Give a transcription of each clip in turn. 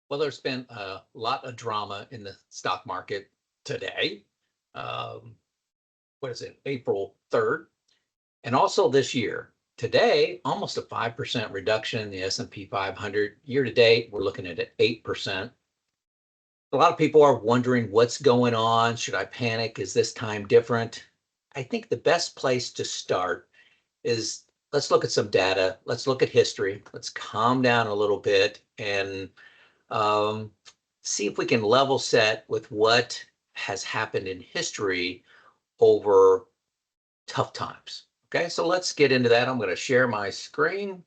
Well, there's been a lot of drama in the stock market today. Um, what is it, April 3rd? And also this year. Today, almost a 5% reduction in the S&P 500. Year to date, we're looking at 8%. A lot of people are wondering what's going on. Should I panic? Is this time different? I think the best place to start is let's look at some data. Let's look at history. Let's calm down a little bit and um, see if we can level set with what has happened in history over tough times. Okay, so let's get into that. I'm going to share my screen.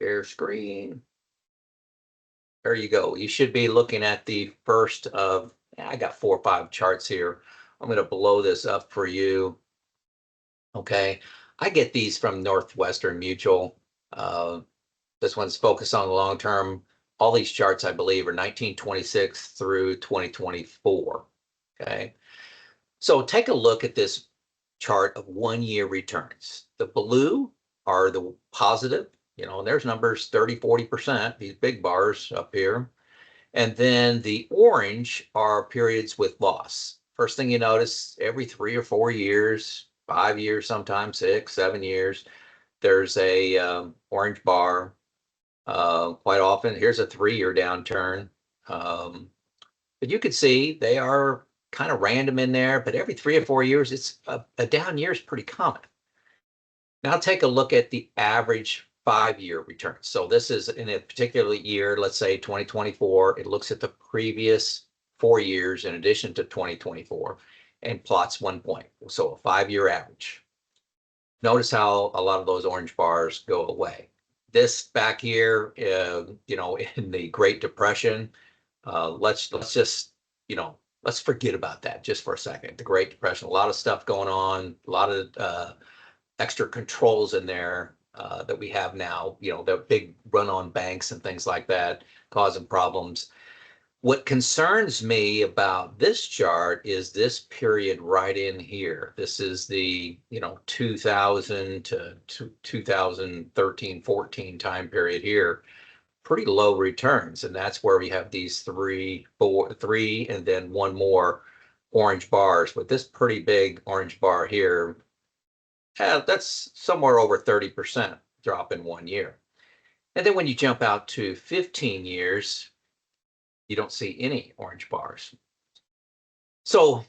Share screen. There you go. You should be looking at the first of, I got 4 or 5 charts here. I'm going to blow this up for you. Okay, I get these from Northwestern Mutual. Uh, this one's focused on the long term. All these charts, I believe, are 1926 through 2024. Okay. So take a look at this chart of 1 year returns. The blue are the positive, and there's numbers 30, 40%, these big bars up here. And then the orange are periods with loss. First thing you notice, every 3 or 4 years, 5 years, sometimes 6, 7 years, there's a orange bar. Quite often, here's a 3 year downturn. Um, but you can see they are kind of random in there, but every 3 or 4 years, it's a down year is pretty common. Now take a look at the average 5 year return. So this is in a particular year, let's say 2024. It looks at the previous 4 years in addition to 2024 and plots 1 point. So a 5 year average. Notice how a lot of those orange bars go away. This back here, in the Great Depression, let's just, let's forget about that just for a second. The Great Depression, a lot of stuff going on, a lot of extra controls in there that we have now, the big run on banks and things like that causing problems. What concerns me about this chart is this period right in here. This is the, 2000 to 2013, 14 time period here. Pretty low returns. And that's where we have these three, and then one more orange bars. With this pretty big orange bar here, that's somewhere over 30% drop in 1 year. And then when you jump out to 15 years, you don't see any orange bars. So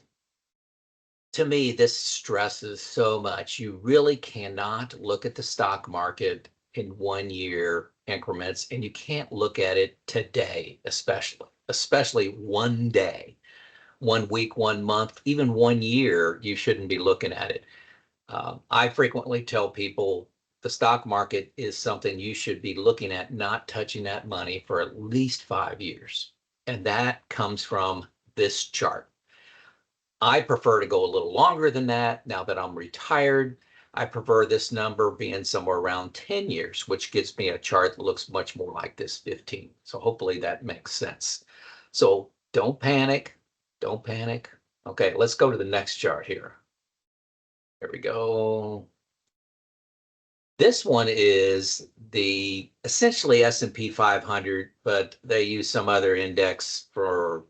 to me, this stresses so much. You really cannot look at the stock market in 1 year increments, and you can't look at it today, especially one day, 1 week, 1 month, even 1 year. You shouldn't be looking at it. I frequently tell people the stock market is something you should be looking at, not touching that money for at least 5 years. And that comes from this chart. I prefer to go a little longer than that now that I'm retired. I prefer this number being somewhere around 10 years, which gives me a chart that looks much more like this 15. So hopefully that makes sense. So don't panic. Don't panic. Okay, let's go to the next chart here. There we go. This one is the essentially S&P 500, but they use some other index for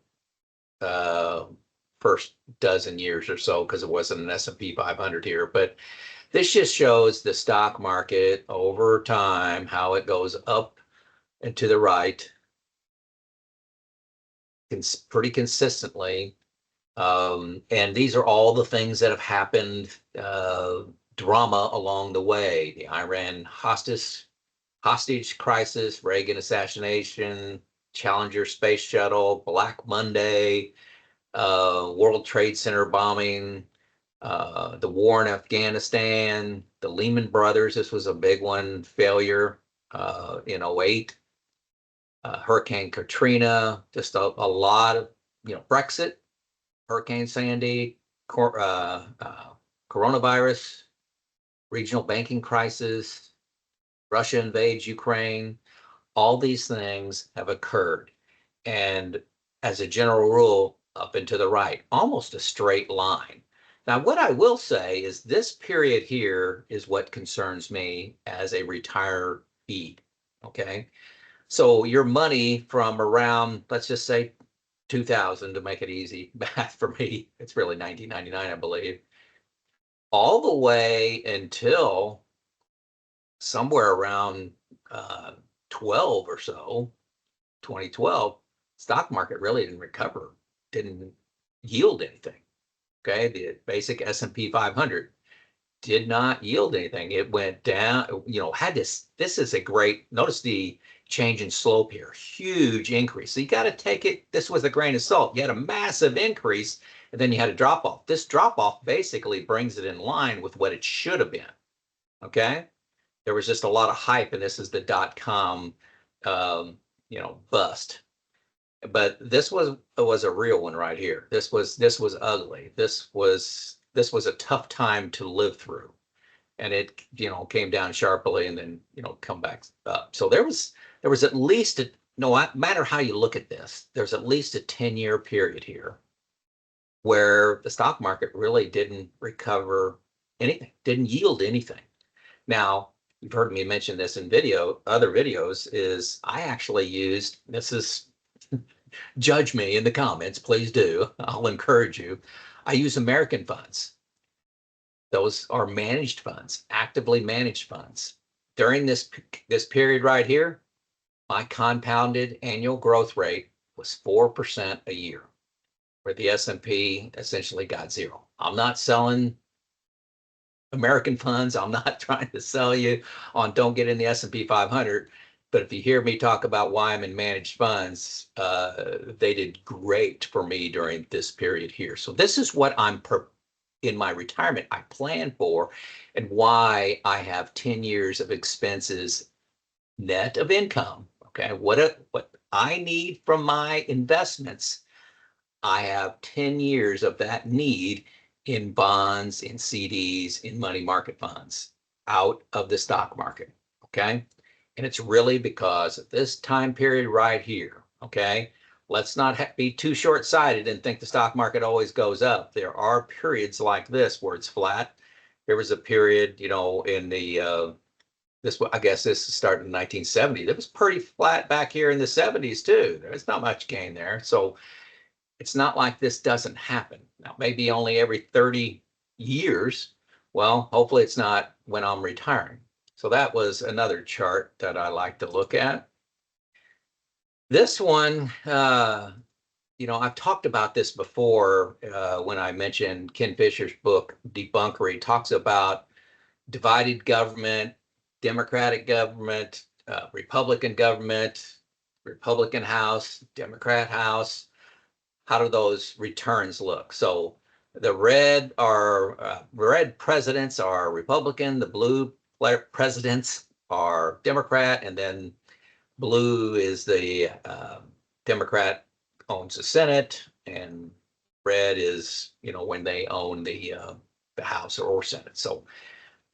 first dozen years or so because it wasn't an S&P 500 here. But this just shows the stock market over time, how it goes up and to the right pretty consistently. And these are all the things that have happened, drama along the way. The Iran hostage crisis, Reagan assassination, Challenger space shuttle, Black Monday, World Trade Center bombing, the war in Afghanistan, the Lehman Brothers. This was a big one, failure in 08. Hurricane Katrina, just a lot of, Brexit, Hurricane Sandy, coronavirus, regional banking crisis, Russia invades Ukraine. All these things have occurred. And as a general rule, up and to the right, almost a straight line. Now, what I will say is this period here is what concerns me as a retiree. Okay. So your money from around, let's just say 2000 to make it easy math for me, it's really 1999, I believe, all the way until somewhere around 12 or so, 2012, stock market really didn't recover, didn't yield anything. Okay, the basic S&P 500 did not yield anything. It went down, had this is a great, notice the change in slope here, huge increase. So you got to take it, this was a grain of salt. You had a massive increase and then you had a drop off. This drop off basically brings it in line with what it should have been. Okay. There was just a lot of hype, and this is the .com, bust. But this was a real one right here. This was ugly. This was a tough time to live through, and it came down sharply and then come back up. So there was at least no matter how you look at this, there's at least a 10-year period here where the stock market really didn't recover anything, didn't yield anything. Now, you've heard me mention this in other videos, is I actually used, this is, judge me in the comments, please do. I'll encourage you. I use American funds. Those are managed funds, actively managed funds. During this period right here, my compounded annual growth rate was 4% a year, where the S&P essentially got zero. I'm not selling American funds. I'm not trying to sell you on don't get in the S&P 500. But if you hear me talk about why I'm in managed funds, they did great for me during this period here. So this is what in my retirement I plan for, and why I have 10 years of expenses net of income. Okay, what I need from my investments, I have 10 years of that need in bonds, in CDs, in money market funds, out of the stock market. Okay. And it's really because of this time period right here. Okay. Let's not be too short-sighted and think the stock market always goes up. There are periods like this where it's flat. There was a period, in the, I guess this started in 1970. It was pretty flat back here in the 70s too. There's not much gain there. So it's not like this doesn't happen. Now, maybe only every 30 years. Well, hopefully it's not when I'm retiring. So that was another chart that I like to look at. This one, I've talked about this before when I mentioned Ken Fisher's book, Debunkery. He talks about divided government, Democratic government, Republican government, Republican House, Democrat House. How do those returns look? So the red presidents are Republican, the blue presidents are Democrat, and then blue is the Democrat owns the Senate, and red is when they own the House or Senate. So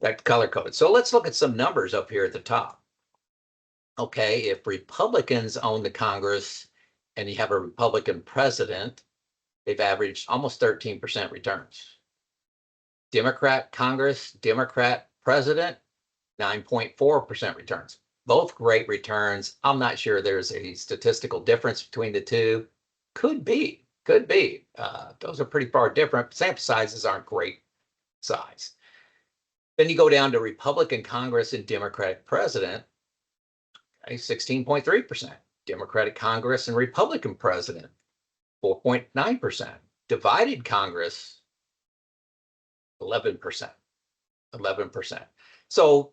that color code. So let's look at some numbers up here at the top. Okay, if Republicans own the Congress and you have a Republican president, they've averaged almost 13% returns. Democrat Congress, Democrat president, 9.4% returns. Both great returns. I'm not sure there's a statistical difference between the two. Could be. Those are pretty far different. Sample sizes aren't great size. Then you go down to Republican Congress and Democratic president, 16.3%. Democratic Congress and Republican president, 4.9%. Divided Congress, 11%. 11%. So,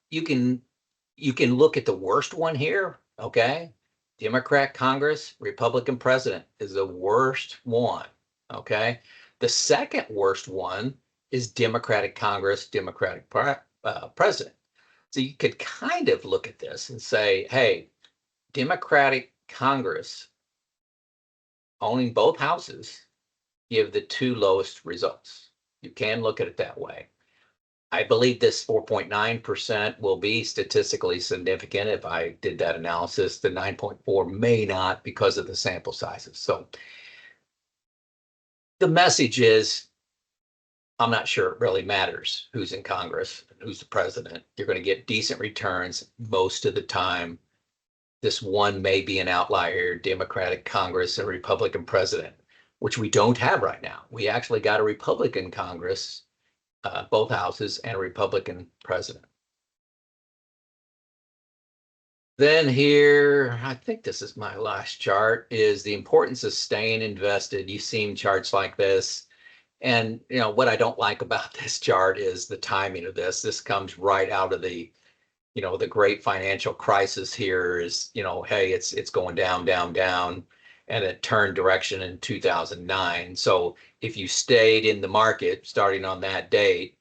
you can look at the worst one here, okay? Democrat Congress, Republican president is the worst one, okay? The second worst one is Democratic Congress, Democratic president. So you could kind of look at this and say, hey, Democratic Congress owning both houses give the two lowest results. You can look at it that way. I believe this 4.9% will be statistically significant. If I did that analysis, the 9.4 may not because of the sample sizes. So the message is, I'm not sure it really matters who's in Congress and who's the president. You're going to get decent returns most of the time this one may be an outlier, Democratic Congress and Republican president, which we don't have right now. We actually got a Republican Congress, both houses, and a Republican president. Then here, I think this is my last chart, is the importance of staying invested. You've seen charts like this. And what I don't like about this chart is the timing of this. This comes right out of the great financial crisis here is, hey, it's going down, down, down, and it turned direction in 2009. So if you stayed in the market starting on that date,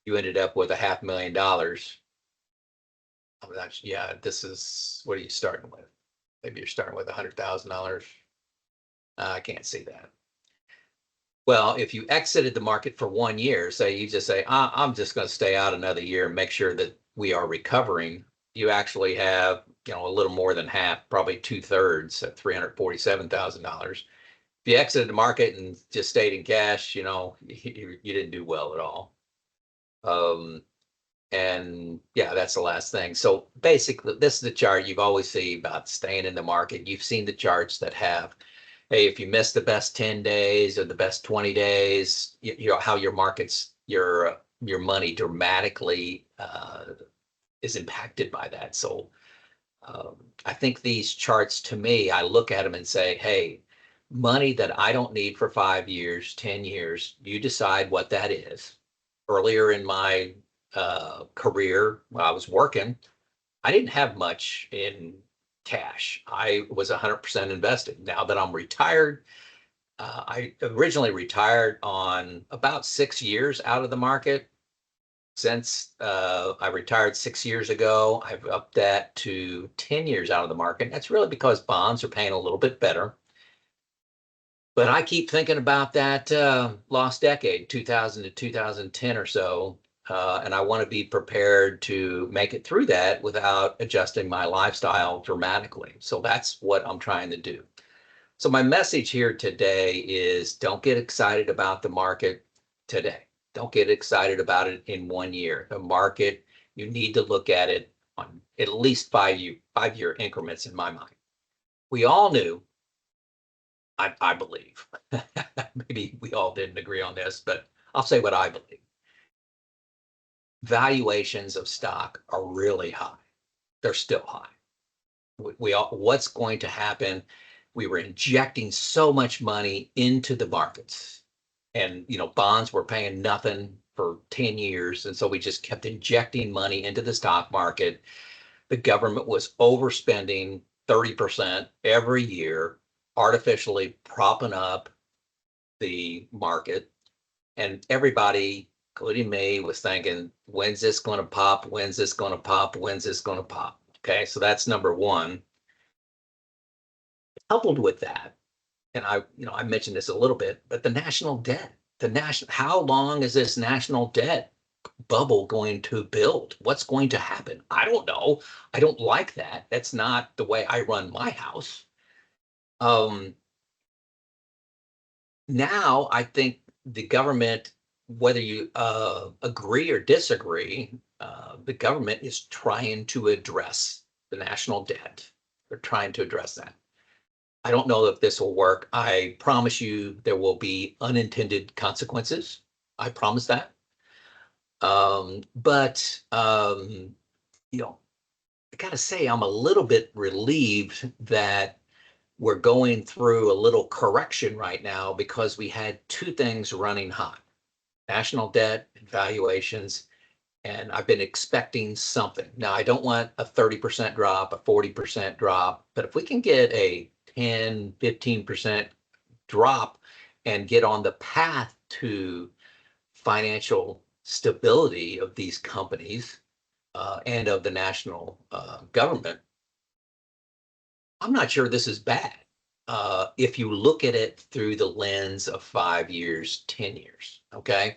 you ended up with $500,000. Oh, yeah, this is, what are you starting with? Maybe you're starting with $100,000. I can't see that. Well, if you exited the market for 1 year, say you just say, I'm just going to stay out another year and make sure that we are recovering, you actually have, a little more than half, probably 2/3 at $347,000. If you exited the market and just stayed in cash, you didn't do well at all. And yeah, that's the last thing. So basically, this is the chart you've always seen about staying in the market. You've seen the charts that have, hey, if you miss the best 10 days or the best 20 days, how your markets, your money dramatically is impacted by that. So I think these charts, to me, I look at them and say, hey, money that I don't need for 5 years, 10 years, you decide what that is. Earlier in my career, when I was working, I didn't have much in cash. I was 100% invested. Now that I'm retired, I originally retired on about 6 years out of the market. Since I retired 6 years ago, I've upped that to 10 years out of the market. That's really because bonds are paying a little bit better. But I keep thinking about that lost decade, 2000 to 2010 or so, and I want to be prepared to make it through that without adjusting my lifestyle dramatically. So that's what I'm trying to do. So my message here today is don't get excited about the market today. Don't get excited about it in 1 year. The market, you need to look at it on at least 5-year increments in my mind. We all knew, I believe, maybe we all didn't agree on this, but I'll say what I believe. Valuations of stock are really high. They're still high. What's going to happen? We were injecting so much money into the markets, and bonds were paying nothing for 10 years, and so we just kept injecting money into the stock market. The government was overspending 30% every year, artificially propping up the market, and everybody, including me, was thinking, when's this going to pop? When's this going to pop? When's this going to pop? Okay, so that's number one. Coupled with that, and I mentioned this a little bit, but the national debt, how long is this national debt bubble going to build? What's going to happen? I don't know. I don't like that. That's not the way I run my house. Now I think the government, whether you agree or disagree, the government is trying to address the national debt. They're trying to address that. I don't know if this will work. I promise you there will be unintended consequences. I promise that. But I gotta say, I'm a little bit relieved that we're going through a little correction right now because we had two things running hot: national debt and valuations. And I've been expecting something. Now, I don't want a 30% drop, a 40% drop, but if we can get a 10, 15% drop and get on the path to financial stability of these companies and of the national government, I'm not sure this is bad. If you look at it through the lens of 5 years, 10 years, okay?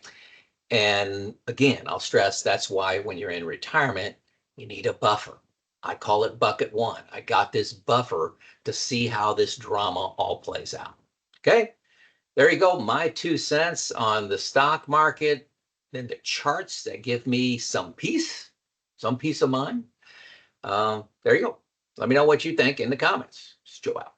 And again, I'll stress that's why when you're in retirement, you need a buffer. I call it bucket one. I got this buffer to see how this drama all plays out. Okay, there you go. My 2 cents on the stock market, then the charts that give me some peace of mind. There you go. Let me know what you think in the comments. It's Joe out.